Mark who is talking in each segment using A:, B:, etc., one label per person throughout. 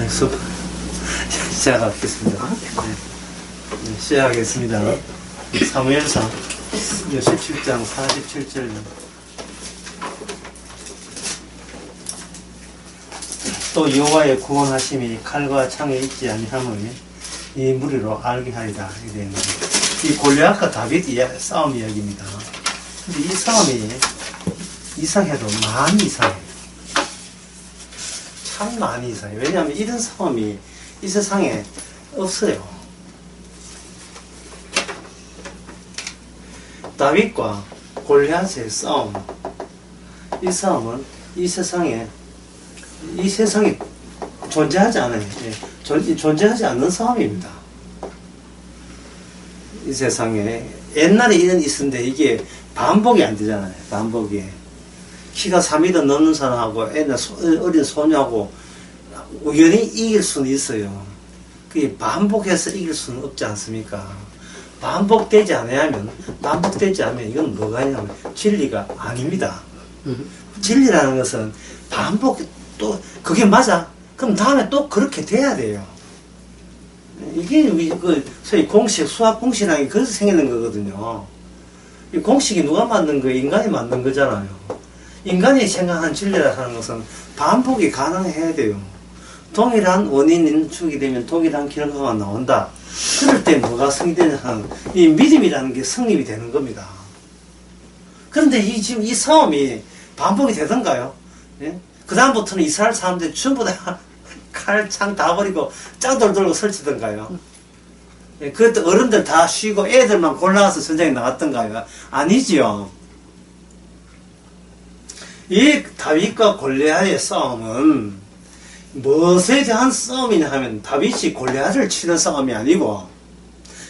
A: 수업 시작하겠습니다. 네, 시작하겠습니다. 사무엘상 17장 47절. 또 여호와의 구원하심이 칼과 창에 있지 아니함을 이 무리로 알게 하리라. 이 골리앗과 다윗 싸움 이야기입니다. 근데 이 싸움이 이상해도 많이 이상해요. 참 많이 이상해요. 왜냐하면 이런 싸움이 이 세상에 없어요. 다윗과 골리앗의 싸움, 이 싸움은 이 세상에 존재하지 않아요. 존재하지 않는 싸움입니다. 이 세상에 옛날에 이런 있었는데 이게 반복이 안 되잖아요. 반복이. 키가 3m 넘는 사람하고 어린 소녀하고 우연히 이길 수는 있어요. 그게 반복해서 이길 수는 없지 않습니까? 반복되지 않으면 이건 뭐가 있냐면 진리가 아닙니다. 진리라는 것은 또 그게 맞아. 그럼 다음에 또 그렇게 돼야 돼요. 이게 소위 공식, 수학 공식이라는 게 그래서 생기는 거거든요. 이 공식이 누가 만든 거예요? 인간이 만든 거잖아요. 인간이 생각한 진리라 하는 것은 반복이 가능해야 돼요. 동일한 원인이 축이 되면 동일한 결과가 나온다. 그럴 때 뭐가 성립되냐 하는 이 믿음이라는 게 성립이 되는 겁니다. 그런데 지금 이 싸움이 반복이 되던가요? 예? 그 다음부터는 이스라엘 사람들이 전부 다 칼, 창 다 버리고 짱돌 들고 설치던가요? 예, 그때 어른들 다 쉬고 애들만 골라가서 전쟁에 나갔던가요? 아니지요. 이 다윗과 골리앗의 싸움은 무엇에 대한 싸움이냐 하면 다윗이 골리앗을 치는 싸움이 아니고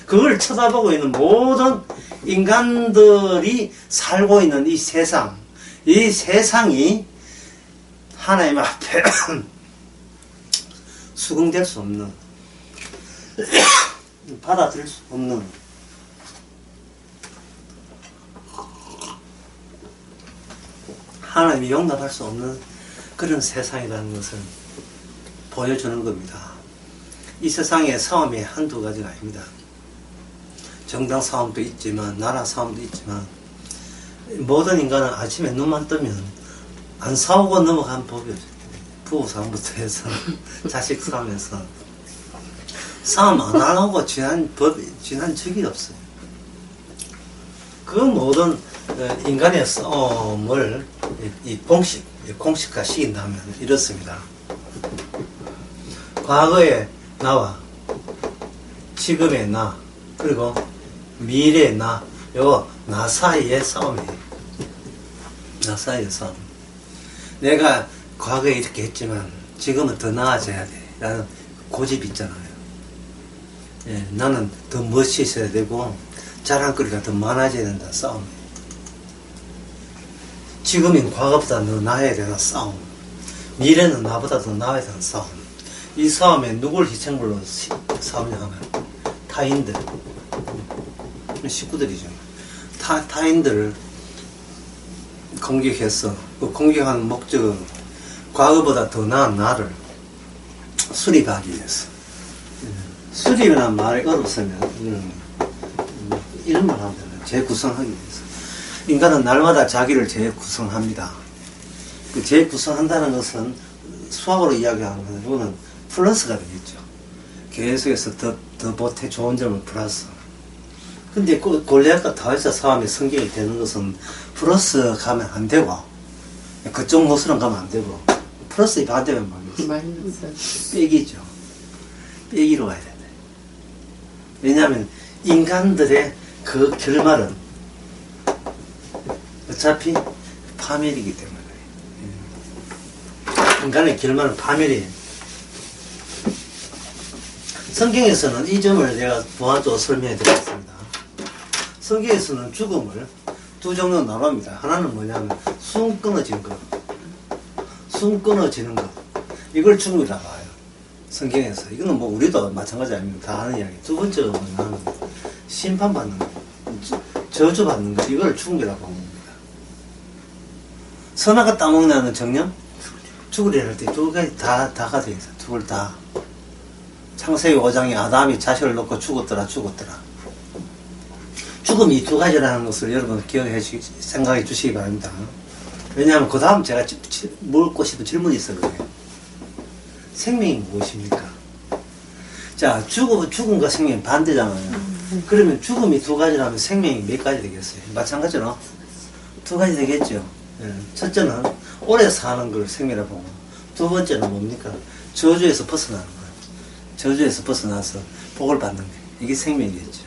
A: 그걸 쳐다보고 있는 모든 인간들이 살고 있는 이 세상이 하나님 앞에 수긍될 수 없는 받아들일 수 없는 하나님이 용납할 수 없는 그런 세상이라는 것을 보여주는 겁니다. 이 세상에 싸움이 한두 가지가 아닙니다. 정당 싸움도 있지만 나라 싸움도 있지만 모든 인간은 아침에 눈만 뜨면 안 싸우고 넘어간 법이 없어요. 부부 싸움부터 해서 자식 싸움에서 싸움 안 하고 지난 적이 없어요. 그 모든 인간의 싸움을 이 공식화 시킨다면 이렇습니다. 과거의 나와 지금의 나 그리고 미래의 나 사이의 싸움이에요. 나 사이의 싸움. 내가 과거에 이렇게 했지만 지금은 더 나아져야 돼 라는 고집이 있잖아요. 예, 나는 더 멋있어야 되고 자랑거리가 더 많아져야 된다 싸움. 지금인 과거보다 더 나아야 되는 싸움. 미래는 나보다 더 나아야 되는 싸움. 이 싸움에 누굴 희생물로 싸우냐 하면 타인들, 식구들이죠. 타인들을 공격해서 그 공격하는 목적은 과거보다 더 나은 나를 수립하기 위해서. 수립이라는 말이 어렵으면 이런 말 하면 되나요? 재구성하기 위해서. 인간은 날마다 자기를 재구성합니다. 그 재구성한다는 것은 수학으로 이야기하는 이거는 플러스가 되겠죠. 계속해서 더 보태 좋은 점을 플러스. 근데 골리앗과 다윗의 싸움이 성경이 되는 것은 플러스 가면 안 되고 그쪽 모습으로 가면 안 되고 플러스의 반대면 뭐겠어요? 빼기죠. 빼기로 가야 된다. 왜냐하면 인간들의 그 결말은 어차피 파멸이기 때문에 인간의 결말은 파멸이에요. 성경에서는 이 점을 제가 보완적으로 설명해 드리겠습니다. 성경에서는 죽음을 두 종류로 나눕니다. 하나는 뭐냐면 숨 끊어지는 것. 숨 끊어지는 것. 이걸 죽음이라고 해요. 성경에서. 이거는 뭐 우리도 마찬가지 아닙니까? 다 아는 이야기. 두 번째는 심판받는 것. 저주받는 것. 이걸 죽음이라고 합니다. 선악과 따먹냐는 정령? 죽으려 할 때 두 가지 다가 돼 있어. 죽을 다. 창세기 5장에 아담이 자식을 놓고 죽었더라. 죽음이 두 가지라는 것을 여러분 생각해 주시기 바랍니다. 왜냐하면 그 다음 제가 묻고 싶은 질문이 있어요. 생명이 무엇입니까? 자, 죽음과 생명이 반대잖아요. 그러면 죽음이 두 가지라면 생명이 몇 가지 되겠어요? 마찬가지로 두 가지 되겠죠. 첫째는 오래 사는 걸 생명이라고 보고, 두 번째는 뭡니까? 저주에서 벗어나는 거예요. 저주에서 벗어나서 복을 받는 거예요. 이게 생명이겠죠.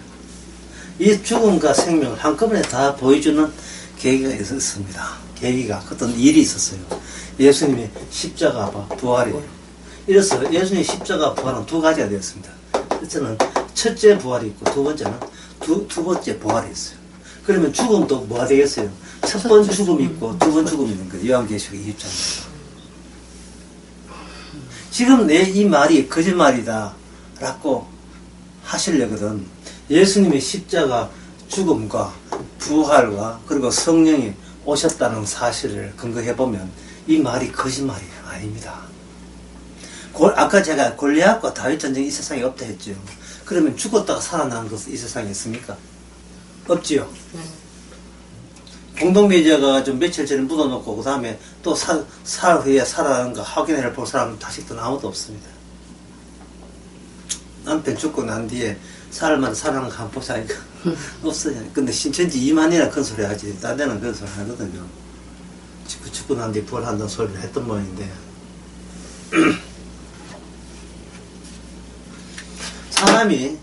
A: 이 죽음과 생명을 한꺼번에 다 보여주는 계기가 있었습니다. 계기가 어떤 일이 있었어요. 예수님의 십자가 부활이에요. 이래서 예수님의 십자가 부활은 두 가지가 되었습니다. 첫째 부활이 있고 두 번째는 두 번째 부활이 있어요. 그러면 죽음도 뭐가 되겠어요? 첫 번 죽음이 있고 두 번 죽음이 있는 거예요. 요한계시록 20장입니다. 지금 내 이 말이 거짓말이다 라고 하시려거든 예수님의 십자가 죽음과 부활과 그리고 성령이 오셨다는 사실을 근거해보면 이 말이 거짓말이 아닙니다. 아까 제가 골리앗과 다윗 전쟁이 이 세상에 없다 했죠. 그러면 죽었다가 살아난 것은 이 세상에 있습니까? 없지요. 공동묘지가 좀 며칠 전에 묻어놓고 그 다음에 또 사흘 후에 살아난 거 확인해 볼 사람은 다시는 아무도 없습니다. 남편 죽고 난 뒤에 사흘마다 살아난 거 한번 보자니까 없어요. 근데 신천지 2만이나 큰 소리 하지 딴 데는 그런 소리 하거든요. 죽고 난 뒤에 부활한다는 소리를 했던 모양인데 사람이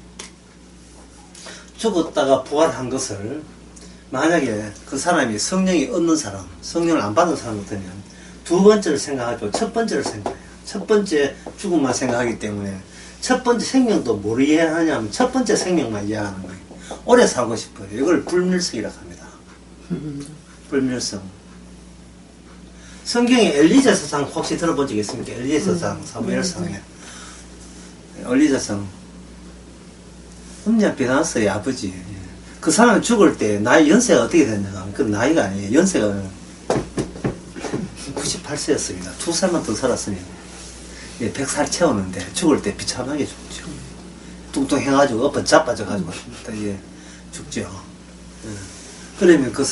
A: 죽었다가 부활한 것을 만약에 그 사람이 성령이 없는 사람, 성령을 안 받은 사람 같으면 두 번째를 생각하죠. 첫 번째를 생각해요. 첫 번째 죽음만 생각하기 때문에 첫 번째 생명도 뭘 이해하냐면 첫 번째 생명만 이해하는 거예요. 오래 살고 싶어요. 이걸 불멸성이라고 합니다. 불멸성. 성경에 엘리자서상 혹시 들어본 적 있습니까? 엘리자서상, 사무엘상에. 엘리자상. 음녀비나스의 아버지. 그 사람이 죽을 때 나이 연세가 어떻게 됐냐? 그 나이가 아니에요. 연세가 98세였습니다. 2살만 더 살았으면 100살 채우는데 죽을 때 비참하게 죽죠. 뚱뚱해가지고 엎어 자빠져가지고 죽죠. 그러면 그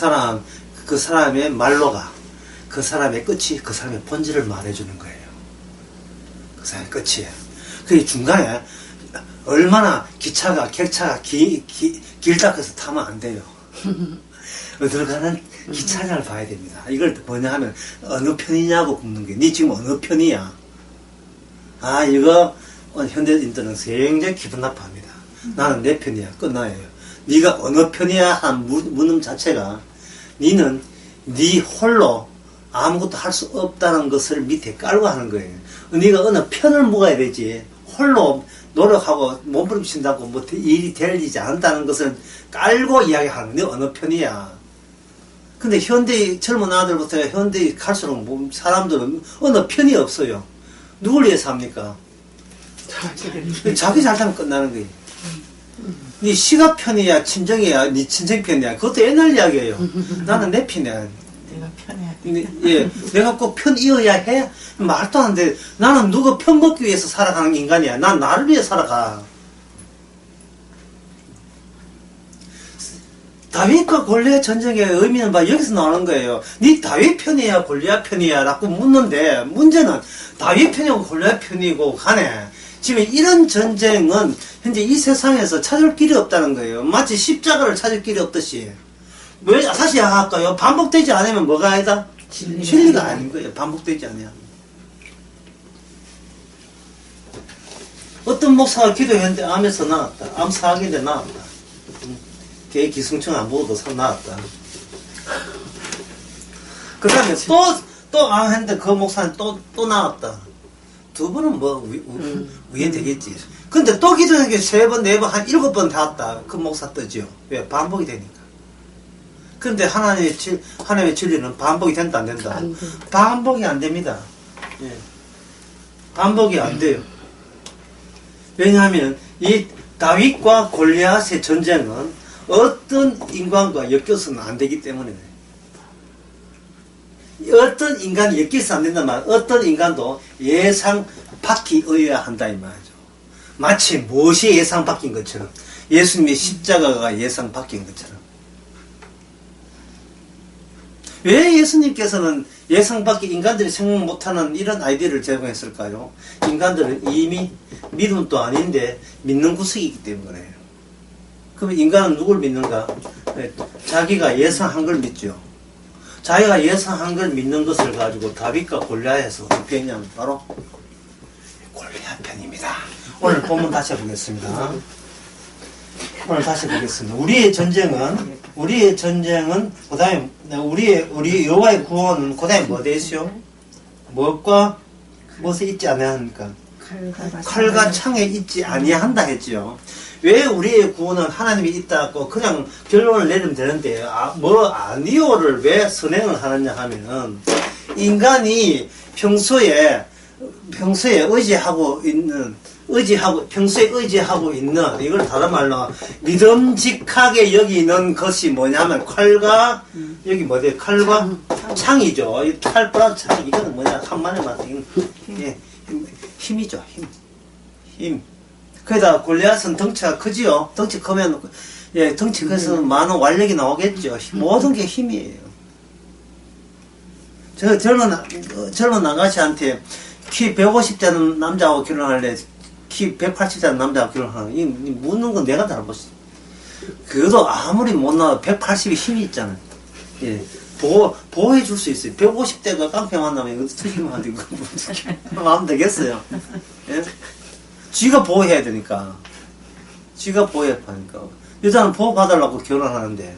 A: 사람의 말로가 그 사람의 끝이 그 사람의 본질을 말해주는 거예요. 그 사람의 끝이에요. 그 중간에 얼마나 객차가 길다 해서 타면 안 돼요. 어디로 가는 기차장을 봐야 됩니다. 이걸 뭐냐 하면 어느 편이냐고 묻는 게 니 지금 어느 편이야? 아 이거 현대인들은 굉장히 기분 나빠합니다. 나는 내 편이야. 끝나요. 네가 어느 편이야 한 묻는 자체가 니는 네 홀로 아무것도 할 수 없다는 것을 밑에 깔고 하는 거예요. 네가 어느 편을 묵어야 되지 홀로 노력하고 몸부림친다고 뭐 일이 되지 않는다는 것을 깔고 이야기하는 게 어느 편이야. 근데 현대 젊은 아들부터 현대 갈수록 사람들은 어느 편이 없어요. 누굴 위해서 합니까? 자기 잘 살면 끝나는 거예요. 네 시가 편이야 친정이야 네 친정 편이야 그것도 옛날 이야기예요. 나는 내 편이야.
B: 내가 편해야
A: 돼. 예, 내가 꼭 편이어야 해? 말도 안 돼. 나는 누구 편 먹기 위해서 살아가는 인간이야. 난 나를 위해 살아가. 다윗과 골리앗 전쟁의 의미는 여기서 나오는 거예요. 네 다윗 편이야 골리앗 편이야 라고 묻는데 문제는 다윗 편이고 골리앗 편이고 간에 지금 이런 전쟁은 현재 이 세상에서 찾을 길이 없다는 거예요. 마치 십자가를 찾을 길이 없듯이. 왜 다시 할까요? 반복되지 않으면 뭐가 아니다? 진리가 아닌 거예요. 반복되지 않으면. 어떤 목사가 기도했는데 암에서 나았다. 암 사학인데 나았다. 걔 기승충 안 보고도 나았다. 그 다음에 또 암 했는데 그 목사는 또 나았다. 두 번은 위에 되겠지. 근데 또 기도했는데 3번, 4번, 한 7번 닿았다. 그 목사 뜨죠. 왜? 반복이 되니까. 근데 하나님의 진리는 반복이 된다, 안 된다? 반복이 안 됩니다. 예. 반복이 안 돼요. 왜냐하면 이 다윗과 골리앗의 전쟁은 어떤 인간과 엮여서는 안 되기 때문에 어떤 인간이 엮여서 안 된단 말이야. 어떤 인간도 예상 밖이어야 한다 이 말이죠. 마치 무엇이 예상 밖인 것처럼 예수님의 십자가가 예상 밖인 것처럼. 왜 예수님께서는 예상 밖의 인간들이 생각 못하는 이런 아이디어를 제공했을까요? 인간들은 이미 믿음도 아닌데 믿는 구석이기 때문에. 그럼 인간은 누굴 믿는가? 자기가 예상한 걸 믿죠. 자기가 예상한 걸 믿는 것을 가지고 다윗과 골리앗에서 어느 편이냐면 바로 골리앗 편입니다. 오늘 본문 다시 해보겠습니다. 오늘 다시 보겠습니다. 우리의 전쟁은 그다음에 우리 여호와의 구원은 그다음에 뭐 되시오? 무엇과 무엇에 있지 아니하니까 칼과 창에 있지 아니한다 했지요. 왜 우리의 구원은 하나님이 있다고 그냥 결론을 내리면 되는데 아니오를 왜 선행을 하느냐 하면은 인간이 평소에 평소에 의지하고 있는 이걸 다른 말로 믿음직하게 여기는 것이 뭐냐면 칼과 여기 뭐지? 칼과 창이죠. 이 칼과 창 이거는 뭐냐? 한마디 말해서 힘이죠. 힘. 거기다 골리앗은 덩치가 크지요. 덩치 크면 덩치 커서 많은 완력이 나오겠죠. 모든 게 힘이에요. 저 젊은 아가씨한테 키 150되는 남자하고 결혼할래? 키 180되는 남자하고 결혼하는 이 묻는 건 내가 잘못했어. 그래도 아무리 못 나와 180이 힘이 있잖아요. 예. 보호해 줄 수 있어요. 150대가 깡패 만나면 이거 틀리면 안 되고 하면 되겠어요. 예? 지가 보호해야 되니까. 지가 보호해야 하니까. 여자는 보호받으려고 결혼하는데.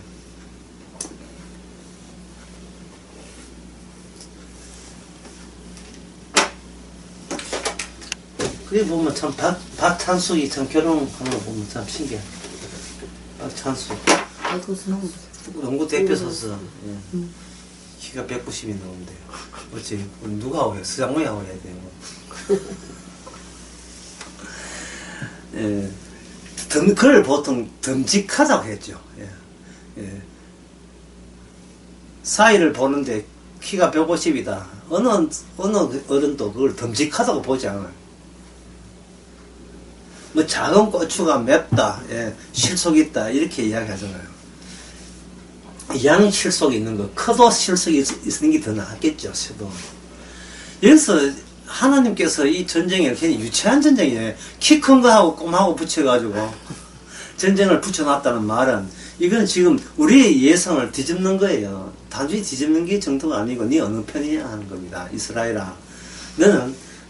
A: 그래 보면 참 박찬숙이 참 결혼하는 거 보면 참 신기해. 박찬숙. 농구 대표 선수. 예. 키가 190이 넘는데요. 어찌 누가 오해? 서장훈이 오해야 돼요. 예. 그걸 보통 듬직하다고 했죠. 예. 예. 사이를 보는데 키가 150이다. 어느 어른도 그걸 듬직하다고 보지 않아요. 뭐 작은 고추가 맵다, 예. 실속이 있다 이렇게 이야기하잖아요. 양 실속이 있는 거, 커도 실속이 있는 게 더 낫겠죠. 저도. 여기서 하나님께서 이 전쟁을 괜히 유치한 전쟁이에요. 키 큰 거하고 꼼하고 붙여가지고 전쟁을 붙여놨다는 말은 이건 지금 우리의 예상을 뒤집는 거예요. 단순히 뒤집는 게 정도가 아니고 네 어느 편이냐 하는 겁니다. 이스라엘아,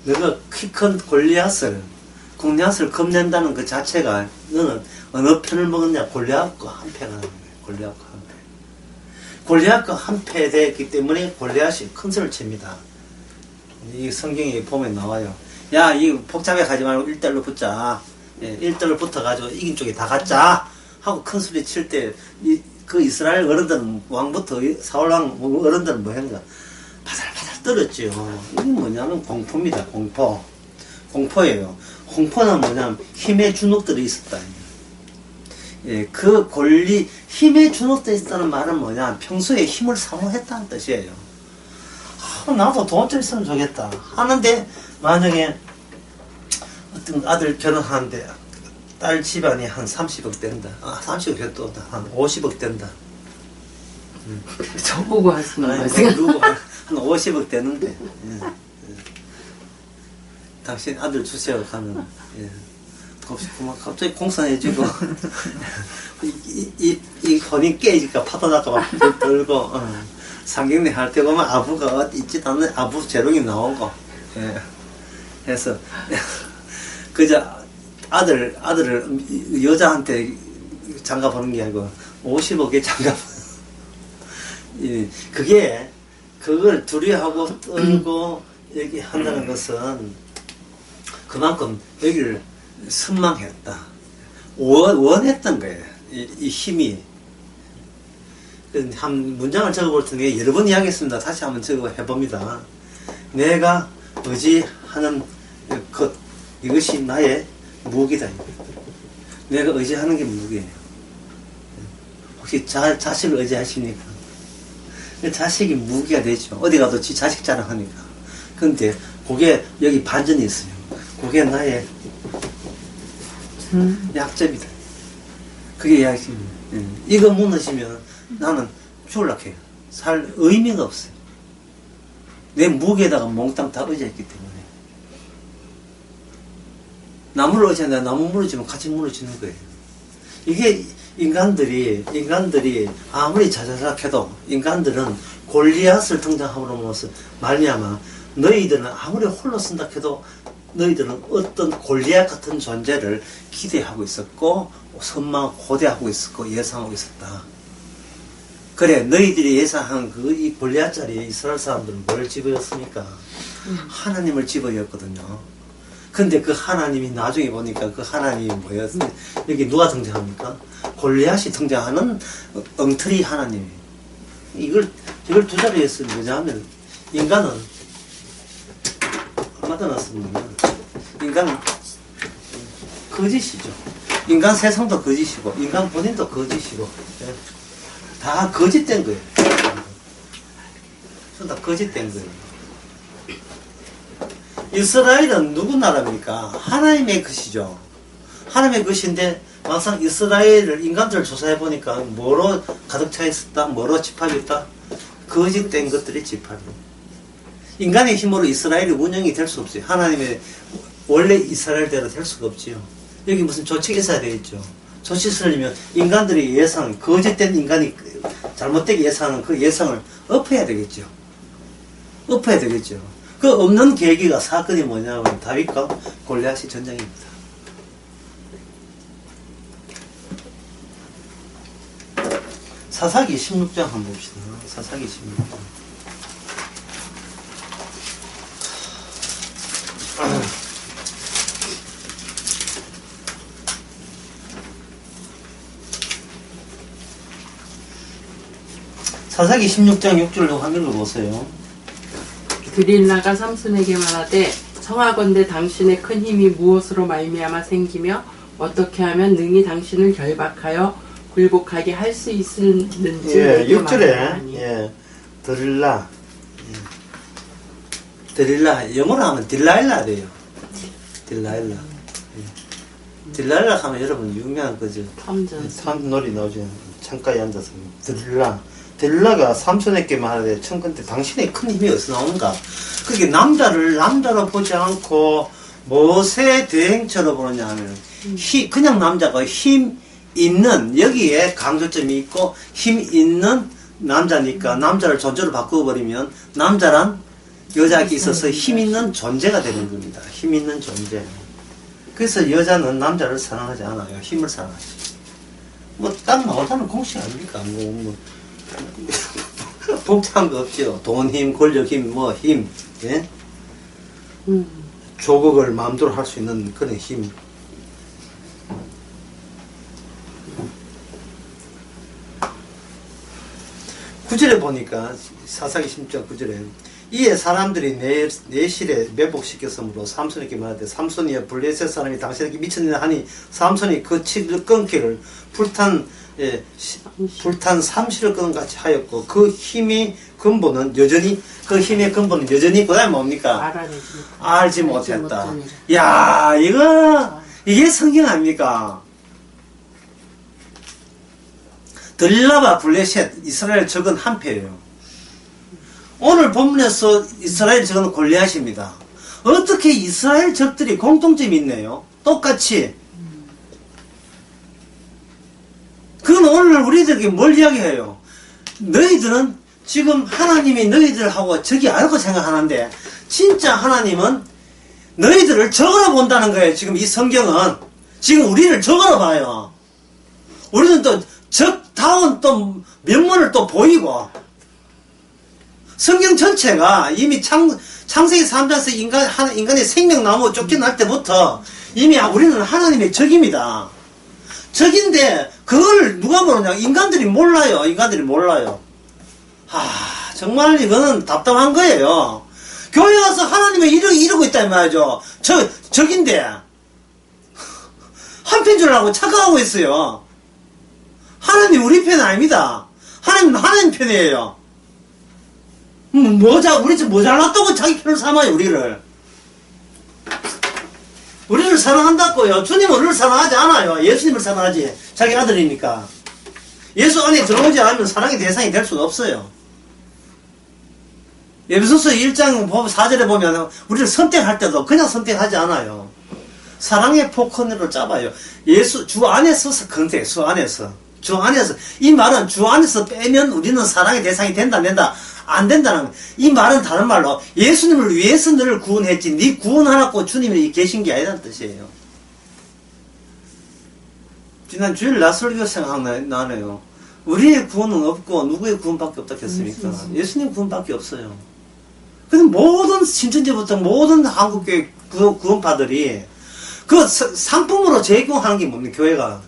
A: 너가 키 큰 골리앗을 겁낸다는 그 자체가 너는 어느 편을 먹었냐? 골리앗과 한패가 나는 거예요. 골리앗과 한패. 골리앗과 한패 됐기 때문에 골리앗이 큰 소리를 칩니다. 이 성경에 보면 나와요. 야, 이 복잡해 가지 말고 1대1로 붙자. 예, 1대1로 붙어가지고 이긴 쪽에 다 갔자. 하고 큰 소리 칠 때, 그 이스라엘 어른들은, 왕부터 사울왕 어른들은 뭐 했는가? 바살바살 떨었죠. 이게 뭐냐면 공포입니다. 공포예요. 공포는 뭐냐면 힘의 주눅들이 있었다. 예, 그 힘의 주눅들이 있었다는 말은 뭐냐? 평소에 힘을 사모했다는 뜻이에요. 나도 돈 좀 있으면 좋겠다 하는데, 만약에 어떤 아들 결혼하는데 딸 집안이 한 30억 된다. 30억 해도 한 50억 된다.
B: 저보고 하시는
A: 말씀. 한 50억 되는데. 예. 당신 아들 주세요 하면, 예. 갑자기 공손해지고, 이 혼이 깨지니까 파도 나고 막 들고, 상경례 할 때 보면 아부가 어디 있지도 않는 아부 재롱이 나오고, 예. 해서, 그저 아들을 여자한테 장가 보는 게 아니고 50억에 장가 예, 그걸 두려워하고 떨고 얘기한다는 것은 그만큼 여기를 선망했다. 원했던 거예요. 이 힘이. 한 문장을 적어볼 텐데 여러 번 이야기했습니다. 다시 한번 적어 해봅니다. 내가 의지하는 것, 이것이 나의 무기다. 내가 의지하는 게 무기예요. 혹시 자식을 의지하십니까? 그 자식이 무기가 되죠. 어디 가도 지 자식 자랑하니까. 근데 그게 여기 반전이 있어요. 그게 나의 약점이다. 그게 약점이에요. 이거 무너지면 나는 죽을라 해요. 살 의미가 없어요. 내 무게에다가 몽땅 다 의지했기 때문에. 나무를 의지하는데 나무 무너지면 같이 무너지는 거예요. 이게 인간들이 아무리 자자작해도 인간들은 골리앗을 등장함으로써 말미암아 너희들은 아무리 홀로 쓴다 해도 너희들은 어떤 골리앗 같은 존재를 기대하고 있었고 선망 고대하고 있었고 예상하고 있었다. 그래 너희들이 예상한 그 이 골리앗 자리에 이스라엘 사람들은 뭘 집어였습니까? 하나님을 집어였거든요. 근데 그 하나님이 나중에 보니까 그 하나님이 뭐였어요? 여기 누가 등장합니까? 골리앗이 등장하는 엉터리 하나님이. 이걸 두 자리에 쓰면 뭐냐면 인간은 아마도 났습니다. 인간은 거짓이죠. 인간 세상도 거짓이고 인간 본인도 거짓이고 다 거짓된 거예요. 다 거짓된 거예요. 이스라엘은 누구 나라입니까? 하나님의 것이죠. 하나님의 것인데 막상 이스라엘을 인간들을 조사해 보니까 뭐로 가득 차 있었다? 뭐로 집합이 있다? 거짓된 것들이 집합이. 인간의 힘으로 이스라엘이 운영이 될 수 없어요. 하나님의 원래 이스라엘대로 될 수가 없지요. 여기 무슨 조치가 있어야 되겠죠. 조치를 하려면 인간들이 예상, 거짓된 인간이 잘못되게 예상하는 그 예상을 엎어야 되겠죠. 엎어야 되겠죠. 그 없는 계기가 사건이 뭐냐면 다윗과 골리앗이 전쟁입니다. 사사기 16장 한번 봅시다. 사사기 16장. 사사기 16장 6절로 화면을 보세요.
B: 드릴라가 삼손에게 말하되 청하건대 당신의 큰 힘이 무엇으로 말미암아 생기며 어떻게 하면 능히 당신을 결박하여 굴복하게 할 수 있는지.
A: 예, 6절에 드릴라. 드릴라 영어로 하면 딜라일라 돼요. 딜라일라. 딜라일라 하면 여러분 유명한 거죠. 탐 놀이 나오죠. 창가에 앉아서 드릴라. 딜라가 삼손에게 말하되 청컨대 당신의 큰 힘이 어디서 나오는가? 그게 남자로 보지 않고 무엇의 대행처로 보느냐 하면 그냥 남자가 힘 있는, 여기에 강조점이 있고 힘 있는 남자니까 남자를 존재로 바꾸어버리면 남자란 여자에게 있어서 힘 있는 존재가 되는 겁니다. 힘 있는 존재. 그래서 여자는 남자를 사랑하지 않아요. 힘을 사랑하지. 뭐 딱 나오자는 공식 아닙니까? 복잡한 거 없죠. 돈 힘, 권력 힘, 뭐 힘, 예? 조국을 마음대로 할 수 있는 그런 힘. 구절에 보니까 사사기 16장 9절에 이에 사람들이 내 실에 매복시켰으므로 삼손에게 말하되 삼손이여 블레셋 사람이 당신에게 미쳤느냐 하니 삼손이 그 칩을 끊기를 불탄 삼시를 끄는 같이 하였고 그 힘의 근본은 여전히 그다음에 뭡니까? 알지 못했다. 야, 이게 성경 아닙니까? 들라바 블레셋 이스라엘 적은 한패예요. 오늘 본문에서 이스라엘 적은 골리앗입니다. 어떻게 이스라엘 적들이 공통점이 있네요. 똑같이. 그건 오늘 우리들에게 뭘 이야기해요? 너희들은 지금 하나님이 너희들하고 적이 아니고 생각하는데 진짜 하나님은 너희들을 적으로 본다는 거예요. 지금 이 성경은 지금 우리를 적으로 봐요. 우리는 또 적다운 또 면모를 또 보이고 성경 전체가 이미 창세기 3장에서 인간의 생명나무 쫓겨날 때부터 이미 우리는 하나님의 적입니다. 적인데 그걸 누가 모르냐? 인간들이 몰라요. 정말 이거는 답답한 거예요. 교회 와서 하나님의 이러고 있다 이 말이죠. 적인데 한편 줄 알고 착각하고 있어요. 하나님 우리 편 아닙니다. 하나님 편이에요. 우리 집 모자랐다고 자기 편을 삼아요, 우리를. 우리를 사랑한다고요. 주님은 우리를 사랑하지 않아요. 예수님을 사랑하지. 자기 아들이니까. 예수 안에 들어오지 않으면 사랑의 대상이 될 수가 없어요. 에베소서 1장 4절에 보면 우리를 선택할 때도 그냥 선택하지 않아요. 사랑의 포커널로 잡아요. 주 안에서 선택, 주 안에서. 이 말은 주 안에서 빼면 우리는 사랑의 대상이 된다, 안 된다. 안 된다는, 이 말은 다른 말로 예수님을 위해서 너를 구원했지, 네 구원하라고 주님이 계신 게 아니라는 뜻이에요. 지난 주일 나설교 생각나네요. 우리의 구원은 없고 누구의 구원밖에 없다 했습니까? 예수님 구원밖에 없어요. 근데 모든 신천지부터 모든 한국교회 구원파들이 그 상품으로 제공하는 게 뭡니까? 교회가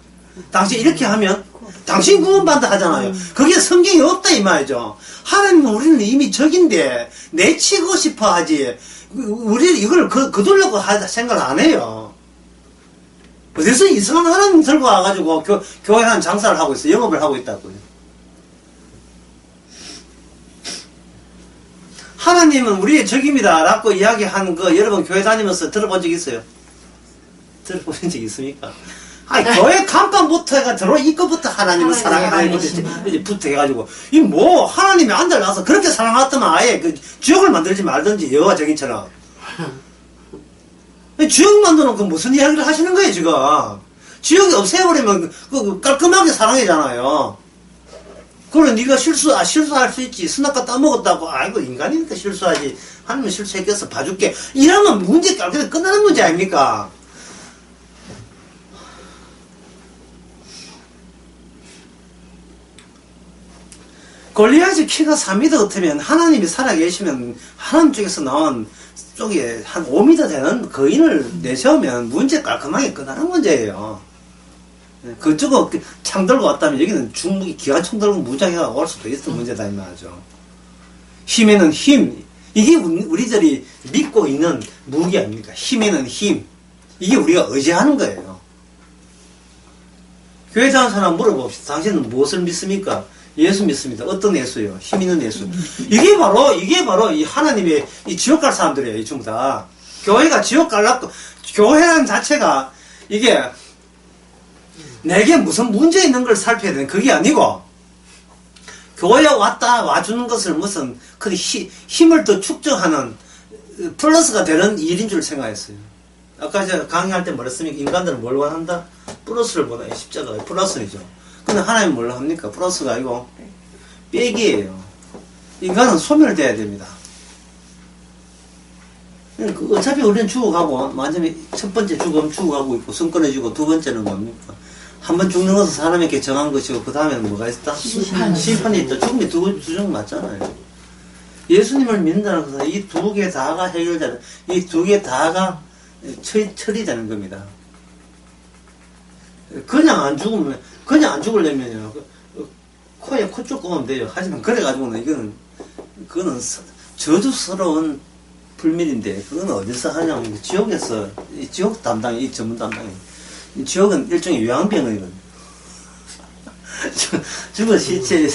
A: 당신 이렇게 하면 당신 구원받다 하잖아요. 그게 성경에 없다 이 말이죠. 하나님은 우리는 이미 적인데 내치고 싶어 하지 우리 이걸 거두려고 생각을 안 해요. 그래서 이상한 하나님 들고 와가지고 교회 한 장사를 하고 있어. 영업을 하고 있다고요. 하나님은 우리의 적입니다 라고 이야기하는 거 여러분 교회 다니면서 들어본 적 있어요? 들어보신 적 있습니까? 아니, 교회 간판부터 입구부터 하나님을 사랑해 이제 부터 해가지고 하나님이 앉아나서 그렇게 사랑하더만 아예 그 지옥을 만들지 말든지 여호와 정인처럼 지옥 만드는 그 무슨 이야기를 하시는 거예요 지금. 지옥이 없애버리면 깔끔하게 사랑이잖아요. 그래 네가 실수할 수 있지. 스나카 따먹었다고 아이고 인간이니까 실수하지. 하나님은 실수했겠어 봐줄게. 이러면 문제 깔끔하게 끝나는 문제 아닙니까? 골리앗이 키가 4m 같으면 하나님이 살아계시면 하나님 쪽에서 나온 쪽에 한 5m 되는 거인을 내세우면 문제 깔끔하게 끝나는 문제예요. 그쪽은 창 들고 왔다면 여기는 중무기 기관총 들고 무장해가 올 수도 있을 문제다 이 말이죠. 힘에는 힘. 이게 우리들이 믿고 있는 무기 아닙니까? 힘에는 힘. 이게 우리가 의지하는 거예요. 교회 다니는 사람 물어봅시다. 당신은 무엇을 믿습니까? 예수 믿습니다. 어떤 예수요? 힘 있는 예수. 이게 바로 이 하나님의 이 지옥 갈 사람들이에요. 이 전부 다. 교회가 지옥 갈라고, 교회라는 자체가 이게 내게 무슨 문제 있는 걸 살펴야 되는 그게 아니고, 교회에 와주는 것을 무슨 그 힘을 더 축적하는 플러스가 되는 일인 줄 생각했어요. 아까 제가 강의할 때 말했습니까? 인간들은 뭘 원한다? 플러스를 원해요. 십자가가 플러스이죠. 근데 하나님은 뭘 합니까? 플러스가 아니고 빼기예요. 인간은 소멸돼야 됩니다. 어차피 우리는 죽어가고 완전히 첫 번째 죽어가고 있고 숨 끊어지고 두 번째는 뭡니까? 한 번 죽는 것은 사람에게 정한 것이고 그 다음에는 뭐가 있다? 심판이 있다. 죽음이 두 종 맞잖아요. 예수님을 믿는다는 것은 이 두 개 다가 해결되는, 이 두 개 다가 처리되는 겁니다. 그냥 안 죽으려면요. 코에 코 쪽 꼽으면 돼요. 하지만 그래가지고는 그거는 저주스러운 불밀인데, 그건 어디서 하냐면, 지옥에서, 지옥 담당이, 이 전문 담당이. 지옥은 일종의 요양병원이거든요. 죽은 시체,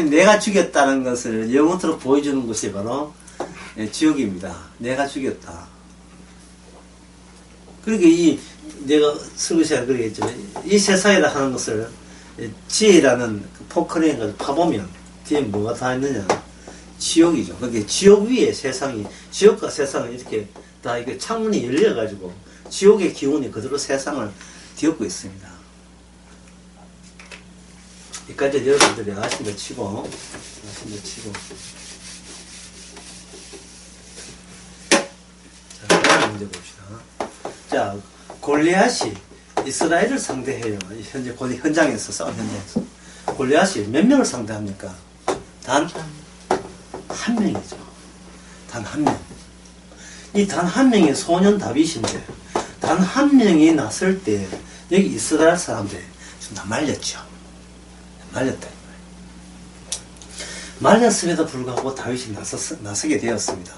A: 내가 죽였다는 것을 영원토록 보여주는 것이 바로 지옥입니다. 내가 죽였다. 그러니까 내가 설교시간 그러겠죠. 이 세상이라 하는 것을 지혜라는 포크레인 가지고 파보면 뒤에 뭐가 다 있느냐. 지옥이죠. 그게 지옥 위에 세상이, 지옥과 세상은 이렇게 다 이게 창문이 열려가지고 지옥의 기운이 그대로 세상을 뒤엎고 있습니다. 여기까지 여러분들이 아신다 치고. 자, 다음 문제 봅시다. 자, 골리앗이 이스라엘을 상대해요. 현재 현장에서, 싸운 현장에서. 골리앗이 몇 명을 상대합니까? 단 한 명이죠. 단 한 명. 이 단 한 명의 소년 다윗인데, 단 한 명이 났을 때, 여기 이스라엘 사람들 좀 다 말렸죠. 말렸다. 말렸음에도 불구하고 다윗이 나서게 되었습니다.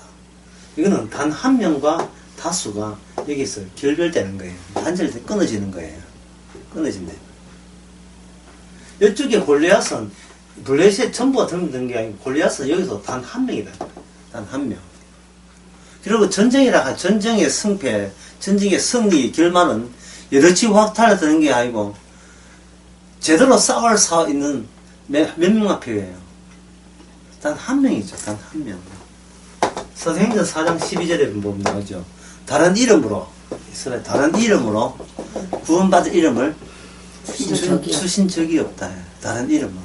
A: 이거는 단 한 명과 다수가 여기서 결별되는 거예요. 단절이 끊어지는 거예요. 끊어진대. 이쪽에 골리앗은 블레셋 전부가 덤비는 게 아니고 골리앗은 여기서 단 한 명이다. 단 한 명. 그리고 전쟁의 승패, 전쟁의 승리, 결말은 여럿이 확 달라드는 게 아니고 제대로 싸울 수 있는 몇 명만 필요해요. 단 한 명이죠. 단 한 명. 사도행전 4장 12절에 보면 나오죠. 다른 이름으로 이스라엘 다른 이름으로 구원받을 이름을 주신 적이 없다. 다른 이름으로.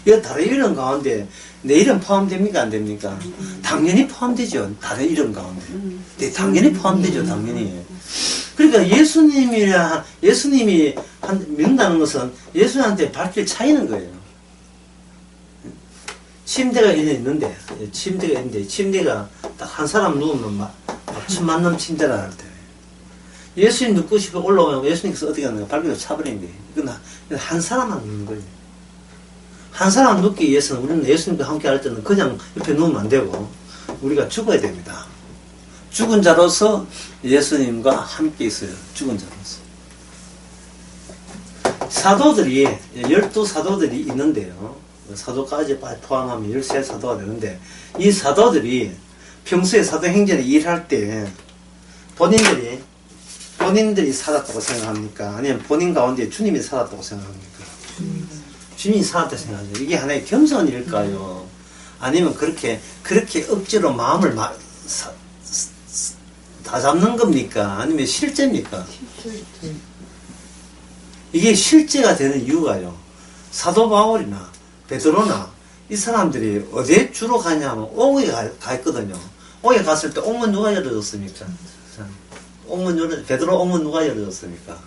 A: 이 다른 이름 가운데 내 이름 포함됩니까? 안 됩니까? 당연히 포함되죠. 다른 이름 가운데. 네, 당연히 포함되죠. 당연히. 그러니까 예수님이 믿는다는 것은 예수님한테 발길 차이는 거예요. 침대가 있는데 침대가 딱 한 사람 누우면 막 천만놈 침대라 할 때. 예수님 눕고 싶어 올라오면 예수님께서 어떻게 하는 거야? 발길을 차버리는 거예요. 이건 한 사람만 눕는 거예요. 한 사람 눕기 위해서는 우리는 예수님과 함께 할 때는 그냥 옆에 누우면 안 되고 우리가 죽어야 됩니다. 죽은 자로서 예수님과 함께 있어요. 죽은 자로서. 사도들이 12사도들이 있는데요. 사도까지 포함하면 13사도가 되는데 이 사도들이 평소에 사도행전에 일할 때 본인들이 살았다고 생각합니까? 아니면 본인 가운데 주님이 살았다고 생각합니까? 주님이 살았다고 생각하죠. 이게 하나의 겸손한 일일까요? 아니면 그렇게 억지로 마음을 다 잡는 겁니까? 아니면 실제입니까? 이게 실제가 되는 이유가요. 사도 바울이나 베드로나 이 사람들이 어디에 주로 가냐면 옥에 가 있거든요. 옥에 갔을 때 옥문 누가 열어줬습니까? 베드로 옥문 누가 열어줬습니까?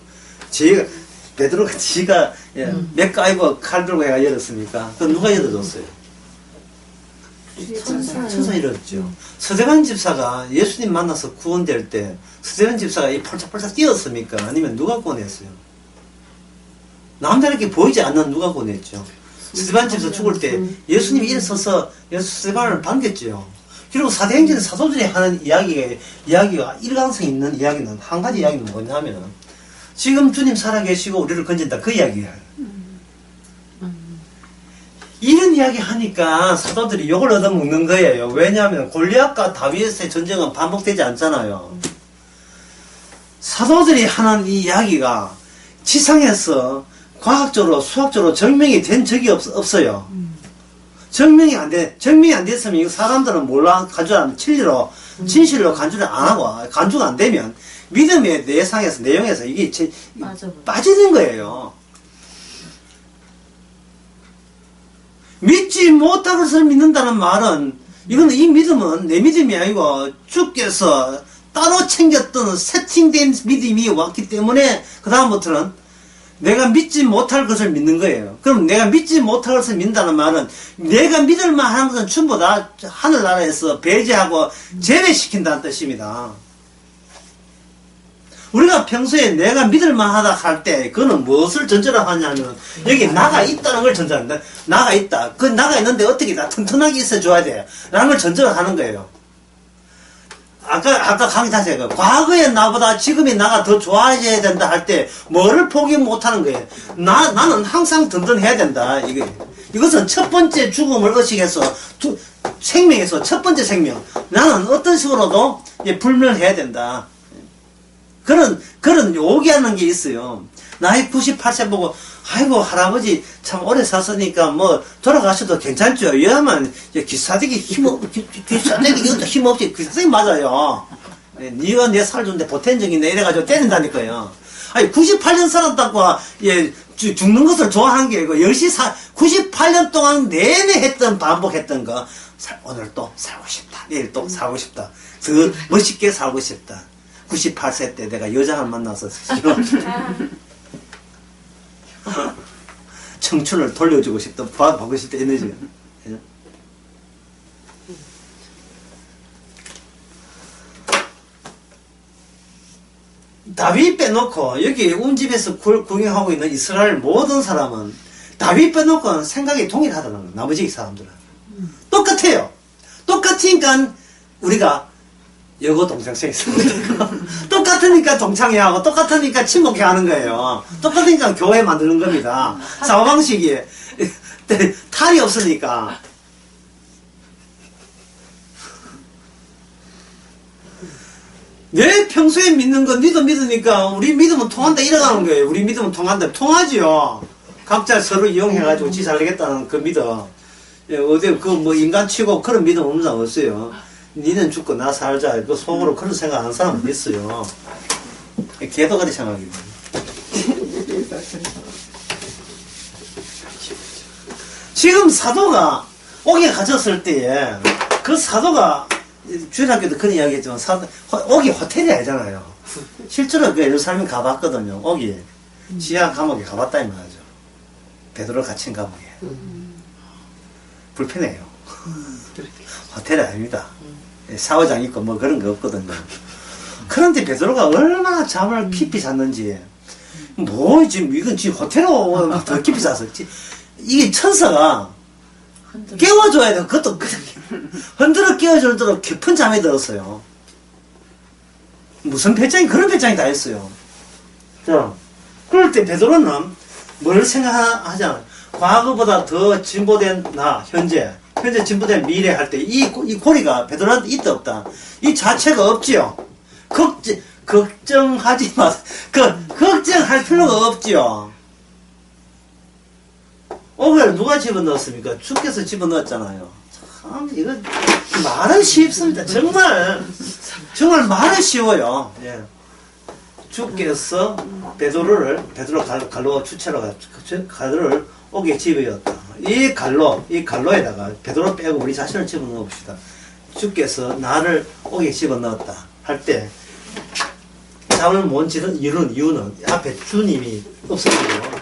A: 베드로가 지가 몇 가이고 칼 들고 해가 열었습니까? 그건 누가 열어줬어요? 천사 열었죠. 서대반 집사가 예수님 만나서 구원될 때 서대반 집사가 이 펄짝펄짝 뛰었습니까? 아니면 누가 구원했어요? 남자에게 보이지 않는 누가 구원했죠? 스데반 집사 죽을 때 예수님이 일어서서 스데반을 반겼죠. 그리고 사도행전 사도들이 하는 이야기가 일관성 있는 이야기는 한 가지 이야기는 뭐냐면 지금 주님 살아계시고 우리를 건진다 그 이야기예요. 이런 이야기 하니까 사도들이 욕을 얻어먹는 거예요. 왜냐하면 골리앗과 다윗의 전쟁은 반복되지 않잖아요. 사도들이 하는 이 이야기가 지상에서 과학적으로 수학적으로 증명이 된 적이 없어요. 증명이 안 됐으면 사람들은 몰라 간주를 진실로 간주를 안 하고 간주가 안 되면 믿음의 내용에서 이게 빠지는 거예요. 믿지 못할 것을 믿는다는 말은 이거는 이 믿음은 내 믿음이 아니고 주께서 따로 챙겼던 세팅된 믿음이 왔기 때문에 그 다음부터는 내가 믿지 못할 것을 믿는 거예요. 그럼 내가 믿지 못할 것을 믿는다는 말은 내가 믿을 만한 것은 전부 다 하늘나라에서 배제하고 제외시킨다는 뜻입니다. 우리가 평소에 내가 믿을 만하다 할 때 그거는 무엇을 전제로 하냐면 여기 나가 있다는 걸 전제로 한다. 나가 있다. 그 나가 있는데 어떻게 나 튼튼하게 있어줘야 돼. 라는 걸 전제로 하는 거예요. 아까 강의 자체가 과거의 나보다 지금의 나가 더 좋아져야 된다 할 때 뭐를 포기 못하는 거예요. 나는 항상 든든해야 된다. 이것은 첫 번째 죽음을 의식해서 생명에서 첫 번째 생명. 나는 어떤 식으로도 불멸해야 된다. 그런 요기하는 게 있어요. 나이 98세 보고 아이고 할아버지 참 오래 샀으니까 뭐 돌아가셔도 괜찮죠. 이러면 기사대기 기사대기 이것도 힘없지. 기사대기 맞아요. 네가 내 살 준데 보탠 적이 있네 이래가지고 때린다니까요. 아니 98년 살았다고 죽는 것을 좋아한 게 이거 98년 동안 내내 반복했던 거 오늘 또 살고 싶다. 내일 또 살고 싶다. 더 멋있게 살고 싶다. 98세 때 내가 여자를 만나서 청춘을 돌려주고 싶다. 보고 싶다. 에너지. 다윗 빼놓고 여기 운집에서 구경하고 있는 이스라엘 모든 사람은 다윗 빼놓고는 생각이 동일하다는 거예요. 나머지 사람들은 똑같아요. 똑같으니까 우리가 여고 동창생이 있습니다. 똑같으니까 동창회하고 똑같으니까 친목회 하는 거예요. 똑같으니까 교회 만드는 겁니다. 사고방식이 탈이 없으니까. 내 평소에 믿는 건 니도 믿으니까 우리 믿으면 통한다 이래가는 거예요. 우리 믿으면 통한다. 통하지요. 각자 서로 이용해가지고 지 살리겠다는 그 믿음. 예, 어디 그 뭐 인간 치고 그런 믿음 없는 사람 없어요. 니는 죽고 나 살자. 그 속으로 그런 생각 하는 사람은 있어요. 걔도 그렇게 생각합니다. 지금 사도가 옥에 갇혔을 때에 그 사도가 주일학교도 그런 이야기 했지만 옥이 호텔이 아니잖아요. 실제로 그 예루살렘 가봤거든요. 옥이 지하 감옥에 가봤다 이 말이죠. 베드로 갇힌 감옥에. 불편해요. 호텔이 아닙니다. 샤워장 있고 뭐 그런 거 없거든요. 그런데 베드로가 얼마나 잠을 깊이 잤는지 뭐 지금 이건 지금 호텔로 더 깊이 잤었지. 이게 천사가 깨워줘야 돼. 그것도 흔들어 깨워줄 정도로 깊은 잠에 들었어요. 무슨 배짱이 그런 배짱이 다 했어요. 자, 그럴 때 베드로는 뭘 생각하잖아. 과거보다 더 진보된 나 현재 진보된 미래 할 때 이 고리가 베드로한테 있다 없다. 이 자체가 없지요. 걱정하지 마. 걱정할 필요가 없지요. 옥을 누가 집어넣었습니까? 주께서 집어넣었잖아요. 참, 이거, 말은 쉽습니다. 정말 말은 쉬워요. 예. 주께서 베드로 갈로 주체로 갈로를 옥에 집어넣었다. 이 갈로에다가 베드로 빼고 우리 자신을 집어넣어 봅시다. 주께서 나를 옥에 집어넣었다. 할 때, 잠을 못 이루는 이유는 앞에 주님이 없어지고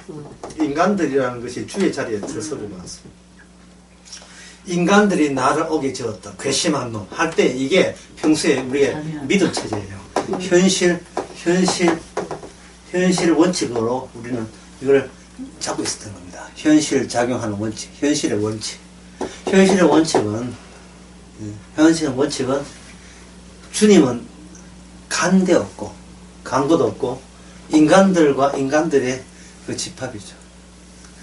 A: 인간들이라는 것이 주의 자리에 들서고 많습니다. 인간들이 나를 옥에 지었다. 괘씸한 놈. 할 때 이게 평소에 우리의 믿음 체제예요. 현실 원칙으로 우리는 이걸 잡고 있었던 겁니다. 현실 작용하는 원칙. 현실의 원칙은 주님은 간대 없고 간것도 없고 인간들과 인간들의 그 집합이죠.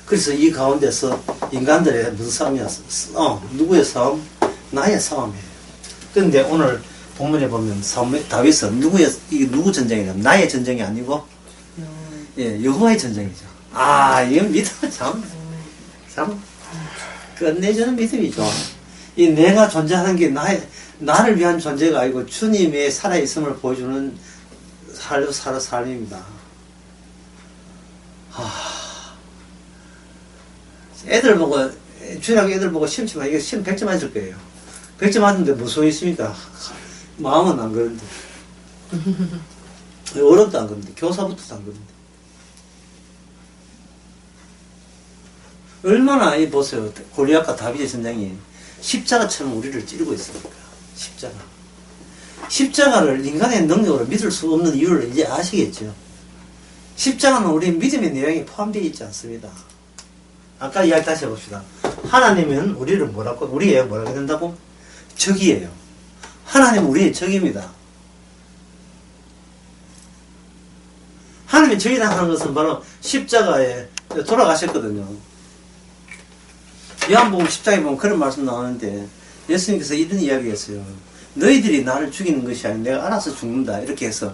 A: 그래서 이 가운데서 인간들의 무슨 싸움이었어? 누구의 싸움? 나의 싸움이에요. 그런데 오늘 본문에 보면 다윗은 이게 누구 전쟁이냐면 나의 전쟁이 아니고 여호와의 전쟁이죠. 이건 믿음은 참 끝내주는 믿음이죠. 이 내가 존재하는 게 나를 위한 존재가 아니고 주님의 살아있음을 보여주는 삶입니다. 애들 보고, 주일학교 애들 보고 시험 치면 이게 시험 100점 맞을 거예요. 100점 맞는데 무슨 소용이 있습니까? 마음은 안 그런데. 어른도 안 그런데. 교사부터도 안 그런데. 얼마나, 보세요. 골리앗과 다윗의 전쟁이 십자가처럼 우리를 찌르고 있습니까? 십자가를 인간의 능력으로 믿을 수 없는 이유를 이제 아시겠죠? 십자가는 우리 믿음의 내용이 포함되어 있지 않습니다. 아까 이야기 다시 해봅시다. 하나님은 우리를 우리의 뭐라고 된다고? 적이에요. 하나님은 우리의 적입니다. 하나님의 적이라 하는 것은 바로 십자가에 돌아가셨거든요. 요한복음 10장에 보면 그런 말씀 나오는데 예수님께서 이런 이야기 했어요. 너희들이 나를 죽이는 것이 아니라 내가 알아서 죽는다. 이렇게 해서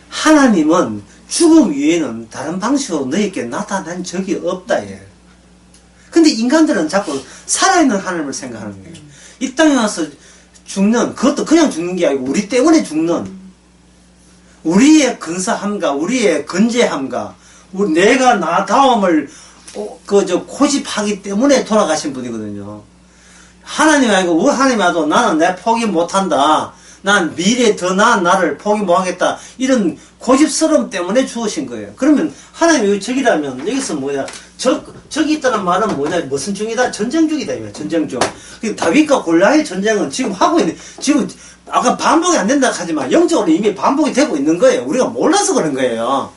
A: 하나님은 죽음 위에는 다른 방식으로 너희에게 나타난 적이 없다. 근데 인간들은 자꾸 살아있는 하나님을 생각하는 거예요. 이 땅에 와서 죽는, 그것도 그냥 죽는 게 아니고 우리 때문에 죽는, 우리의 근사함과 우리의 건재함과 내가 나다움을 고집하기 때문에 돌아가신 분이거든요. 하나님 아니고 하나님 와도 나는 내 포기 못한다. 난 미래에 더 나은 나를 포기 못하겠다. 이런 고집스러움 때문에 죽으신 거예요. 그러면 하나님의 적이라면 여기서 적이 있다는 말은 무슨 중이다? 전쟁 중이다. 전쟁 중. 다윗과 골리앗의 전쟁은 지금 하고 있는, 지금 아까 반복이 안 된다 하지만 영적으로 이미 반복이 되고 있는 거예요. 우리가 몰라서 그런 거예요.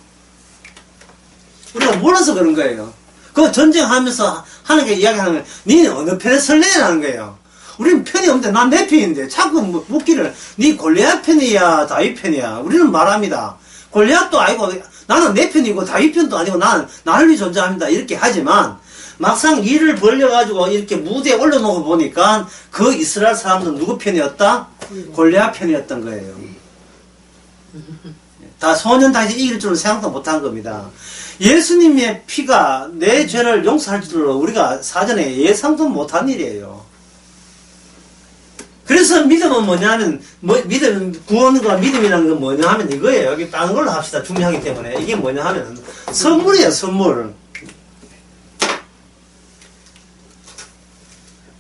A: 그 전쟁하면서 하나님께 이야기하는 거예요. 니는 어느 편에 설레라는 거예요. 우리는 편이 없는데 난 내 편인데 자꾸 묻기를 니 골리앗 편이야 다윗 편이야. 우리는 말합니다. 골리앗도 아니고 나는 내 편이고 다윗 편도 아니고 나는 나를 위해 존재합니다. 이렇게 하지만 막상 일을 벌려가지고 이렇게 무대에 올려놓고 보니까 그 이스라엘 사람들은 누구 편이었다? 골리앗 편이었던 거예요. 다 소년 당시 이길 줄은 생각도 못한 겁니다. 예수님의 피가 내 죄를 용서할 줄로 우리가 사전에 예상도 못한 일이에요. 그래서 믿음은 뭐냐면, 믿음, 구원과 믿음이라는 건 뭐냐 하면 이거예요. 여기 다른 걸로 합시다. 중요하기 때문에. 이게 뭐냐 하면 선물이에요, 선물.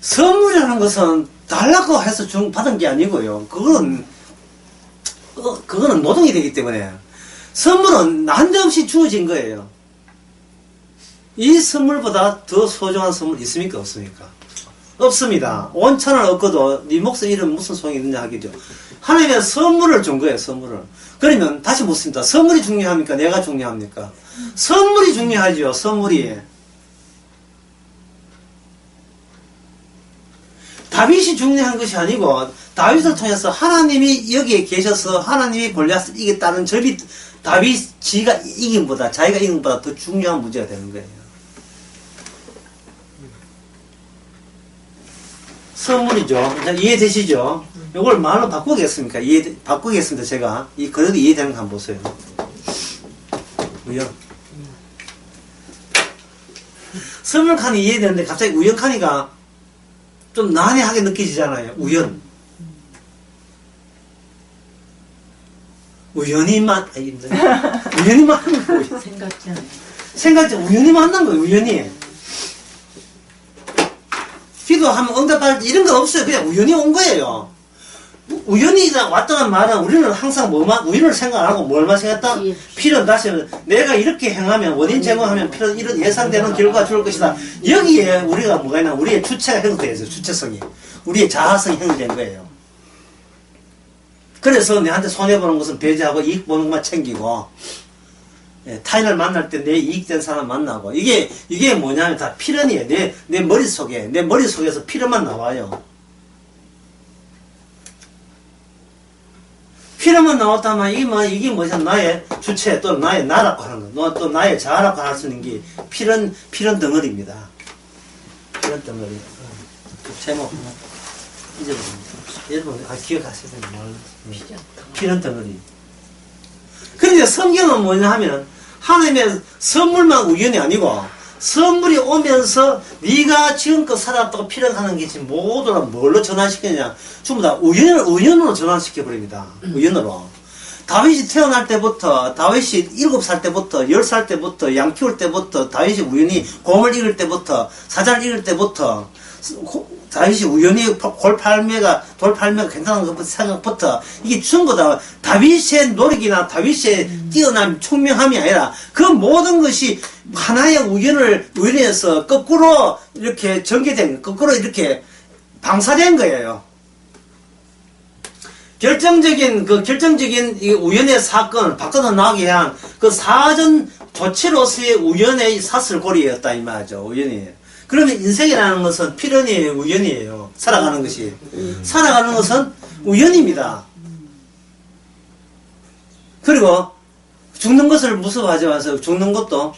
A: 선물이라는 것은 달라고 해서 받은 게 아니고요. 그거는 노동이 되기 때문에. 선물은 난데없이 주어진 거예요. 이 선물보다 더 소중한 선물 있습니까? 없습니까? 없습니다. 원천을 얻고도 네 목숨 잃으면 무슨 소용이 있느냐 하겠죠. 하나님의 선물을 준 거예요, 선물을. 그러면 다시 묻습니다. 선물이 중요합니까? 내가 중요합니까? 선물이 중요하죠, 선물이. 다윗이 중요한 것이 아니고 다윗을 통해서 하나님이 여기에 계셔서 하나님이 골리앗을 이겼다는 점이 다윗 지가 이긴보다 자기가 이긴 것보다 더 중요한 문제가 되는 거예요. 선물이죠. 이해되시죠? 이걸 말로 바꾸겠습니까? 바꾸겠습니다, 제가. 그래도 이해되는 거 한번 보세요. 우연. 선물칸이 이해되는데 갑자기 우연칸이가 좀 난해하게 느껴지잖아요. 우연히 우연히 만난 거예요. 생각지 우연히 만난 거예요. 우연히. 기도하면 응답할 이런 거 없어요. 그냥 우연히 온 거예요. 우연히 왔다는 말은 우리는 항상 우연을 생각 안 하고 뭘만 생각했다? 필은 다시 내가 이렇게 행하면 원인 제공하면 필은 이런 예상되는 결과가 좋을 것이다. 여기에 우리가 뭐가 있나? 우리의 주체가 형성되어 있어요. 주체성이. 우리의 자아성이 형성된 거예요. 그래서 내한테 손해보는 것은 배제하고 이익 보는 것만 챙기고, 타인을 만날 때 내 이익된 사람 만나고, 이게 뭐냐면 다 필연이에요. 내 머릿속에서 필연만 나와요. 필연만 나왔다면 이게 뭐냐, 나의 주체, 또 나의 나라고 하는 거, 또 나의 자아라고 할 수 있는 게 필연 덩어리입니다. 필연 덩어리. 제목, 잊어버립니다. 여러분, 기억하셔야 돼요. 필연 덩어리. 그런데 성경은 뭐냐 하면, 하나님의 선물만 우연이 아니고, 선물이 오면서 네가 지금껏 살았다고 필연하는 게 지금 모두를 뭘로 전환시키느냐. 전부 다 우연으로 전환시켜버립니다. 우연으로. 다윗이 태어날 때부터, 다윗이 7살 때부터, 10살 때부터, 양 키울 때부터, 다윗이 우연히 곰을 잃을 때부터, 사자를 잃을 때부터, 다윗이 우연히 돌팔매가 괜찮은 것 생각부터 이게 전부 다 다윗의 노력이나 다윗의 뛰어난 총명함이 아니라 그 모든 것이 하나의 우연에서 거꾸로 이렇게 전개된, 거꾸로 이렇게 방사된 거예요. 결정적인 이 우연의 사건을 바꿔서 나오게 한 그 사전 조치로서의 우연의 사슬고리였다 이 말이죠. 우연이에요. 그러면 인생이라는 것은 필연이에요, 우연이에요. 살아가는 것이. 살아가는 것은 우연입니다. 그리고 죽는 것을 무서워하지 마세요. 죽는 것도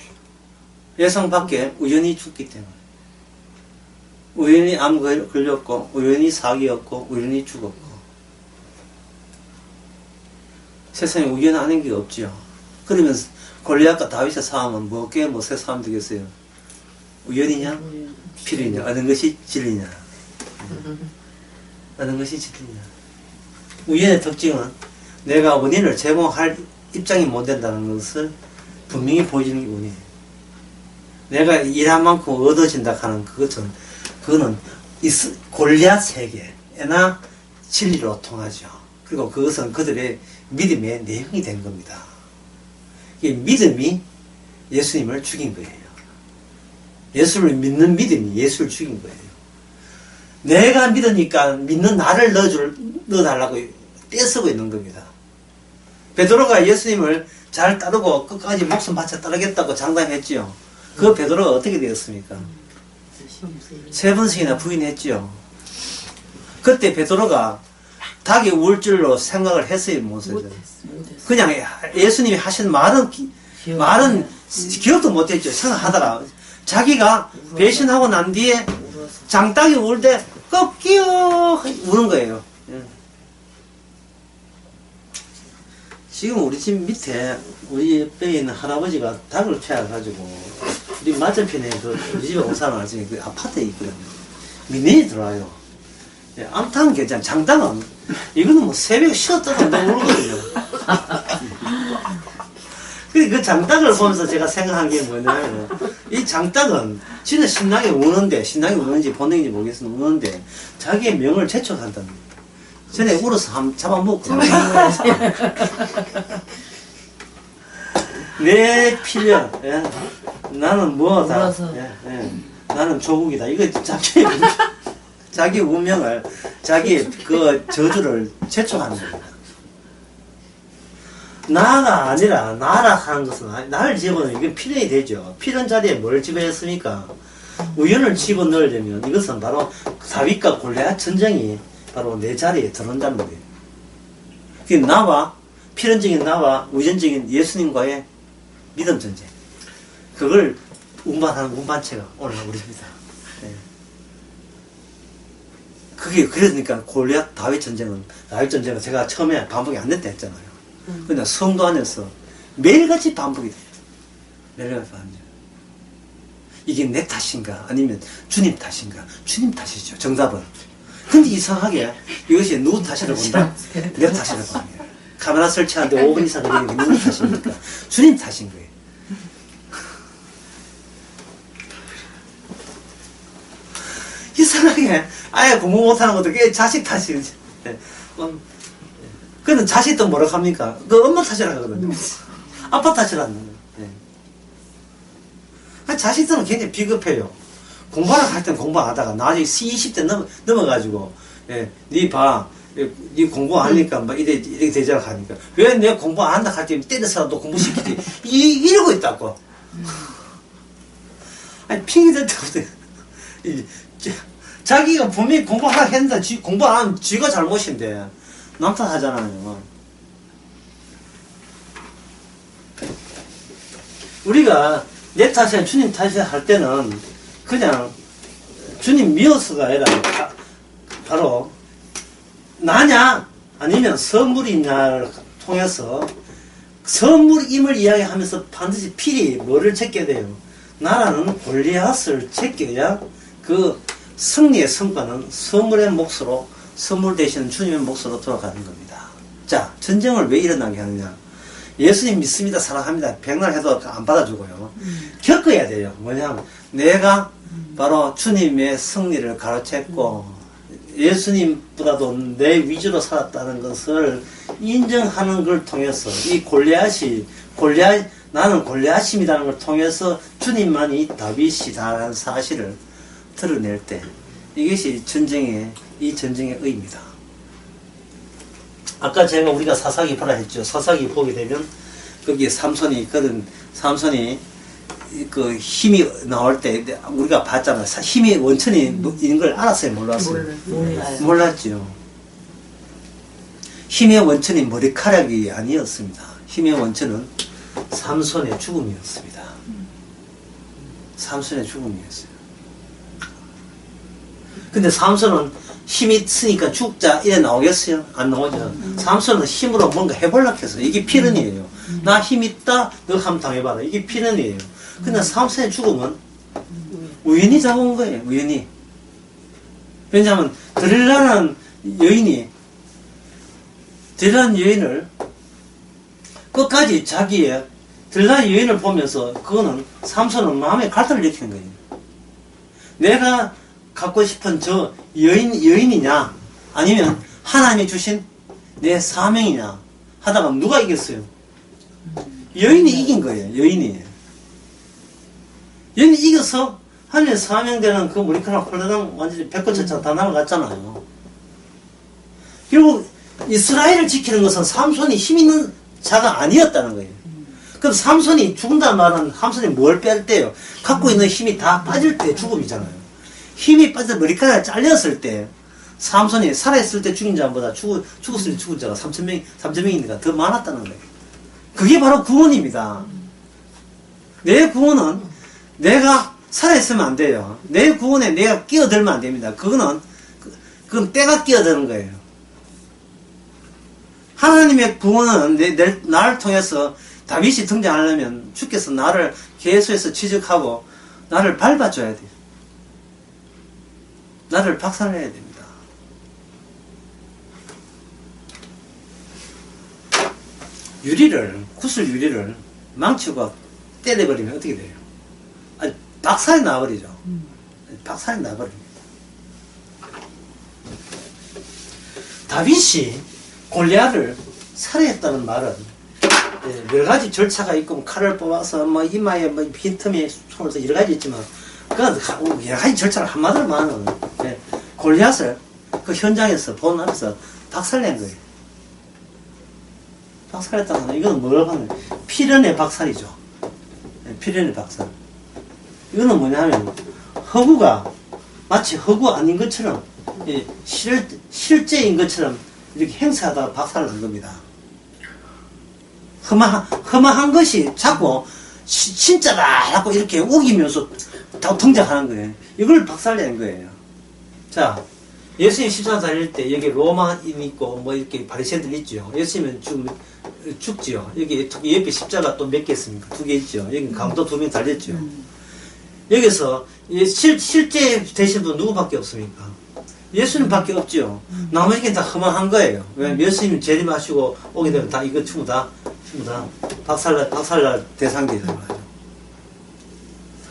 A: 예상 밖에 우연히 죽기 때문에. 우연히 암 걸렸고, 우연히 사기였고, 우연히 죽었고. 세상에 우연 아닌 게 없지요. 그러면 골리앗과 다윗의 싸움은 뭐게 무슨 싸움 되겠어요? 우연이냐? 필연이냐? 어느 것이 진리냐? 어느 것이 진리냐? 우연의 특징은 내가 원인을 제공할 입장이 못 된다는 것을 분명히 보여주는 게 원인이에요. 내가 일한 만큼 얻어진다 하는 그거는 골리앗 세계나 진리로 통하죠. 그리고 그것은 그들의 믿음의 내용이 된 겁니다. 이 믿음이 예수님을 죽인 거예요. 예수를 믿는 믿음이 예수를 죽인 거예요. 내가 믿으니까 믿는 나를 넣어달라고 떼쓰고 있는 겁니다. 베드로가 예수님을 잘 따르고 끝까지 목숨 바쳐 따르겠다고 장담했지요. 그 베드로가 어떻게 되었습니까? 3번씩이나 부인했지요. 그때 베드로가 닭이 울 줄로 생각을 했어요, 못했어요? 그냥 예수님이 하신 말은 기억도 못했죠. 생각하다가 자기가 배신하고 난 뒤에 장딱이 울 때 꺾여 우는 거예요. 예. 지금 우리 집 밑에 우리 옆에 있는 할아버지가 닭을 키워가지고 우리 맞은편에 우리 집에 온 사람 나중에 그 아파트에 있거든요. 민원이 들어와요. 예, 암탉은 괜찮아. 장닭은 이거는 뭐 새벽 쉬었다가 너 울거든요. 그 장닭을 보면서 제가 생각한 게 뭐냐면, 이 장닭은 진짜 신나게 우는데, 신나게 우는지 본능인지 모르겠으나 우는데, 자기의 명을 재촉한다는 거예요. 전에 울어서 한번 잡아먹었거든요. 내 필연, 예. 나는 뭐다. 예, 예. 나는 조국이다. 이거 자기 운명을, 자기 그 저주를 재촉하는 겁니다. 나가 아니라 나라 하는 것은 나를 집어넣으면 이게 필연이 되죠. 필연 자리에 뭘 집어넣습니까? 우연을 집어넣으려면 이것은 바로 다윗과 골리앗 전쟁이 바로 내 자리에 들어온다는 거예요. 그게 나와 필연적인 나와 우연적인 예수님과의 믿음 전쟁. 그걸 운반하는 운반체가 오늘 우리입니다. 네. 그게 그러니까 골리앗 다윗 전쟁은 제가 처음에 반복이 안 됐다 했잖아요. 그냥 성도 안에서 매일같이 반복이 돼요. 매일같이 반복이 돼요. 이게 내 탓인가 아니면 주님 탓인가? 주님 탓이죠. 정답은. 근데 이상하게 이것이 누구 탓이라고 본다? 내 탓이라고 합니다. 카메라 설치하는데 5분 이상 걸리는 게 누구 탓입니까? 주님 탓인 거예요. 이상하게 아예 공부 못하는 것도 꽤 자식 탓이지. 그는 자식도 뭐라 합니까? 그 엄마 탓이라 하거든요. 아빠 탓이라는 거예요. 네. 자식들은 굉장히 비겁해요. 공부하러 갈 때는 공부 안 하다가 나중에 20대 넘어가지고, 예, 니 봐. 니 공부 안 하니까 막 이렇게 되잖아 하니까. 왜 내가 공부 안 한다 할 때 때려서라도 공부시키지? 이러고 있다고. 아니, 핑계댈 때 없어요. 자기가 분명히 공부하라 했는데 공부 안 하면 지가 잘못인데. 남 탓하잖아요. 우리가 내 탓이야 주님 탓이야 할 때는 그냥 주님 미워서가 아니라 바로 나냐 아니면 선물이냐를 통해서 선물임을 이야기하면서 반드시 필히 뭐를 찾게 돼요. 나라는 골리앗을 찾겨야 그 승리의 성과는 선물의 몫으로 선물 대신 주님의 몫으로 돌아가는 겁니다. 자, 전쟁을 왜 일어나게 하느냐? 예수님 믿습니다, 사랑합니다. 백날 해도 안 받아주고요. 겪어야 돼요. 뭐냐면 내가 바로 주님의 승리를 가로챘고 예수님보다도 내 위주로 살았다는 것을 인정하는 걸 통해서 이 나는 골리앗입니다는 걸 통해서 주님만이 다윗이다라는 사실을 드러낼 때 이것이 이 전쟁의 의의입니다. 아까 우리가 사사기 보라 했죠. 사사기 보게 되면 거기에 삼손이 그 힘이 나올 때 우리가 봤잖아요. 힘이 원천인 걸 알았어요? 몰랐어요? 몰랐죠. 힘의 원천이 머리카락이 아니었습니다. 힘의 원천은 삼손의 죽음이었습니다. 삼손의 죽음이었어요. 근데 삼손은 힘이 있으니까 죽자 이래 나오겠어요? 안 나오죠. 삼손은 힘으로 뭔가 해보려고 해서 이게 필연이에요. 나 힘 있다 너 한번 당해봐라. 이게 필연이에요. 근데 삼손의 죽음은 우연히 잡아온 거예요. 우연히. 왜냐하면 드릴라는 여인을 끝까지 자기의 드릴라의 여인을 보면서 그거는 삼손은 마음에 갈등을 일으키는 거예요. 내가 갖고 싶은 저 여인이냐 아니면 하나님이 주신 내 사명이냐 하다가 누가 이겼어요? 여인이 이긴 거예요. 여인이 이겨서 하나님의 사명되는 그 머리카락 홀라당 완전히 백거처럼 다 날아갔잖아요. 결국 이스라엘을 지키는 것은 삼손이 힘 있는 자가 아니었다는 거예요. 그럼 삼손이 죽는다는 말은 삼손이 뭘 뺄 때요? 갖고 있는 힘이 다 빠질 때 죽음이잖아요. 힘이 빠져 머리카락이 잘렸을 때 삼손이 살아있을 때 죽인 자보다 죽었을 때 죽은 자가 3,000명이니까 더 많았다는 거예요. 그게 바로 구원입니다. 내 구원은 내가 살아있으면 안 돼요. 내 구원에 내가 끼어들면 안 됩니다. 그건 때가 끼어드는 거예요. 하나님의 구원은 나를 통해서 다윗이 등장하려면 주께서 나를 계수해서 취직하고 나를 밟아줘야 돼요. 나를 박살내야 됩니다. 구슬 유리를 망치고 때려버리면 어떻게 돼요? 아니, 박살이 나버리죠. 박살이 나버립니다. 다윗이 골리앗을 살해했다는 말은 여러 가지 절차가 있고 칼을 뽑아서 뭐 이마에 뭐 빈틈에 손을 써 여러 가지 있지만 여러 가지 절차를 한마디로 말하는 골리앗을 그 현장에서 본 앞에서 박살낸 거예요. 박살냈다는 건 이거는 뭐라고 하는 거예요? 필연의 박살이죠. 필연의 박살. 이거는 뭐냐면 허구가 마치 허구 아닌 것처럼 실제인 것처럼 이렇게 행사하다가 박살을 난 겁니다. 험한 것이 자꾸 진짜다 하고 이렇게 우기면서 등장하는 거예요. 이걸 박살내는 거예요. 자, 예수님 십자가 달릴 때 여기 로마인 있고 뭐 이렇게 바리새인들 있죠. 예수님은 죽지요. 여기 옆에 십자가 또 몇 개 있습니까? 2개 있죠. 여기 강도 2명 달렸죠. 여기서 실제 되신 분 누구밖에 없습니까? 예수님밖에 없죠. 나머지는 다 허망한 거예요. 왜? 예수님 재림하시고 오게 되면 다 이거 전부 다 박살날 대상들이잖아요.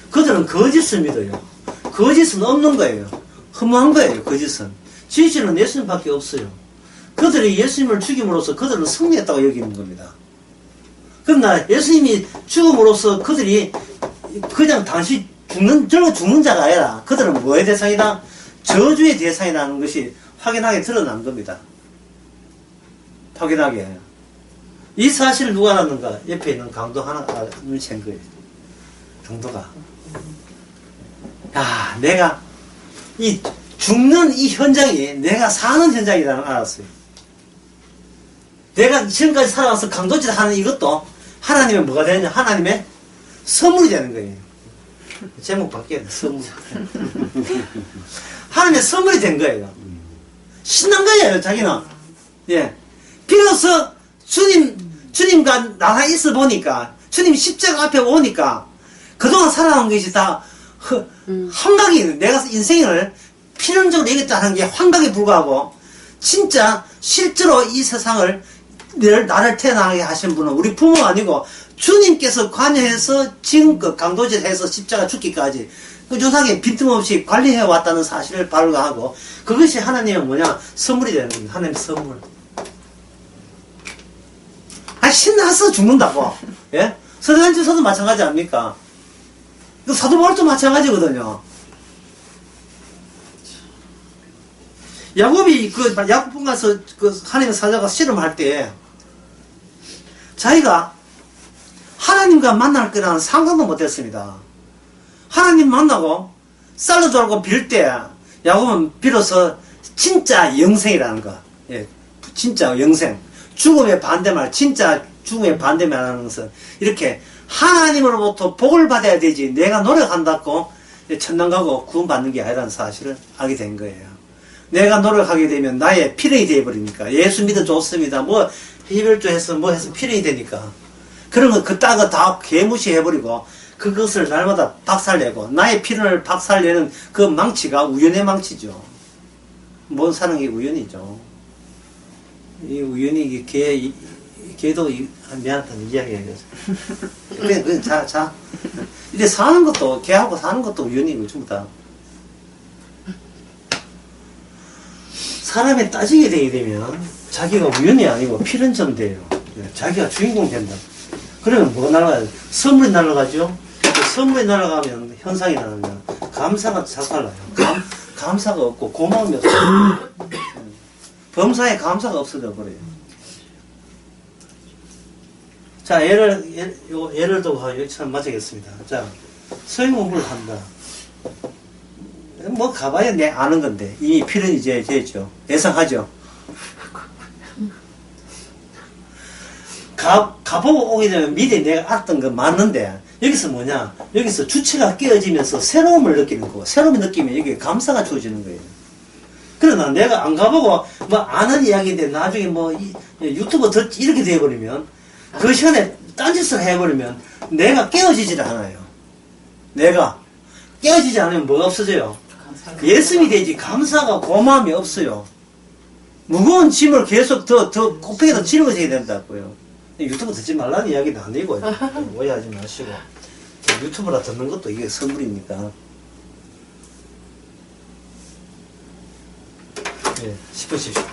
A: 그들은 거짓을 믿어요. 거짓은 없는 거예요. 허무한 거예요. 거짓은. 진실은 예수님밖에 없어요. 그들이 예수님을 죽임으로써 그들은 승리했다고 여기는 겁니다. 그러나 예수님이 죽음으로써 그들이 그냥 당시 죽는 자가 아니라 그들은 뭐의 대상이다? 저주의 대상이라는 것이 확연하게 드러난 겁니다. 확연하게. 이 사실을 누가 알았는가? 옆에 있는 강도 하나 눈치챈 거예요. 강도가. 야, 내가 죽는 이 현장이 내가 사는 현장이라는 걸 알았어요. 내가 지금까지 살아와서 강도짓 하는 이것도 하나님의 뭐가 되느냐? 하나님의 선물이 되는 거예요. 제목 바뀌어야 돼. 선물. 하나님의 선물이 된 거예요. 신난 거예요, 자기는. 예. 비로소 주님과 나가 있어 보니까, 주님 십자가 앞에 오니까, 그동안 살아온 것이 다 환각이, 내가 인생을 필연적으로 얘기했다는 게 환각에 불과하고, 진짜 실제로 이 세상을, 나를 태어나게 하신 분은 우리 부모 아니고, 주님께서 관여해서 지금껏 강도질해서 십자가 죽기까지 꾸준하게 빈틈없이 관리해 왔다는 사실을 발견하고 그것이 하나님의 뭐냐? 선물이 되는 겁니다. 하나님의 선물. 신나서 죽는다고. 예? 서대한지서도 마찬가지 아닙니까? 사도 바울도 마찬가지거든요. 야곱이 야곱분 가서 하나님의 사자가 씨름할 때 자기가 하나님과 만날 거라는 상상도 못했습니다. 하나님 만나고 쌀로 돌고 빌 때 야곱은 비로소 진짜 영생이라는 거. 예, 진짜 영생. 죽음의 반대말, 진짜 죽음의 반대말하는 것은 이렇게 하나님으로부터 복을 받아야 되지 내가 노력한다고 천당 가고 구원받는 게 아니라는 사실을 알게 된 거예요. 내가 노력하게 되면 나의 필연이 되어버리니까 예수 믿어 좋습니다. 뭐 해별조해서 뭐 해서 필연이 되니까 그런 거 그따가 다 개무시해버리고 그것을 날마다 박살내고 나의 필연을 박살내는 그 망치가 우연의 망치죠. 뭔 사는 게 우연이죠. 이 우연히 걔도 미안하다는 이야기예요. 그냥 자 이제 사는 것도 걔하고 사는 것도 우연이고 전부 다. 사람이 따지게 되게 되면 자기가 우연이 아니고 필연점 돼요. 자기가 주인공 된다. 그러면 뭐가 날아가요? 선물이 날아가죠? 선물이 날아가면 현상이 나면 감사가 작살나요. 감사가 없고 고마움이 없어요. 범사에 감사가 없어져 버려요. 자, 예를 들어 여기처럼 맞추겠습니다. 자, 서영 공부를 한다. 뭐 가봐야 내 아는 건데 이미 필연이 되죠. 예상하죠. 가보고 오게 되면 미리 내가 알았던 거 맞는데 여기서 뭐냐? 여기서 주체가 깨어지면서 새로움을 느끼는 거고, 새로움을 느끼면 여기에 감사가 주어지는 거예요. 그러나 내가 안 가보고, 뭐, 아는 이야기인데 나중에 뭐, 유튜브 이렇게 돼버리면, 그 시간에 딴짓을 해버리면, 내가 깨어지질 않아요. 내가. 깨어지지 않으면 뭐가 없어져요? 예습이 되지, 감사가, 고마움이 없어요. 무거운 짐을 계속 더 코팩에다 짊어져야 된다고요. 유튜브 듣지 말라는 이야기도 아니고, 오해하지 마시고. 유튜브라 듣는 것도 이게 선물이니까. 예, 싶으십시오.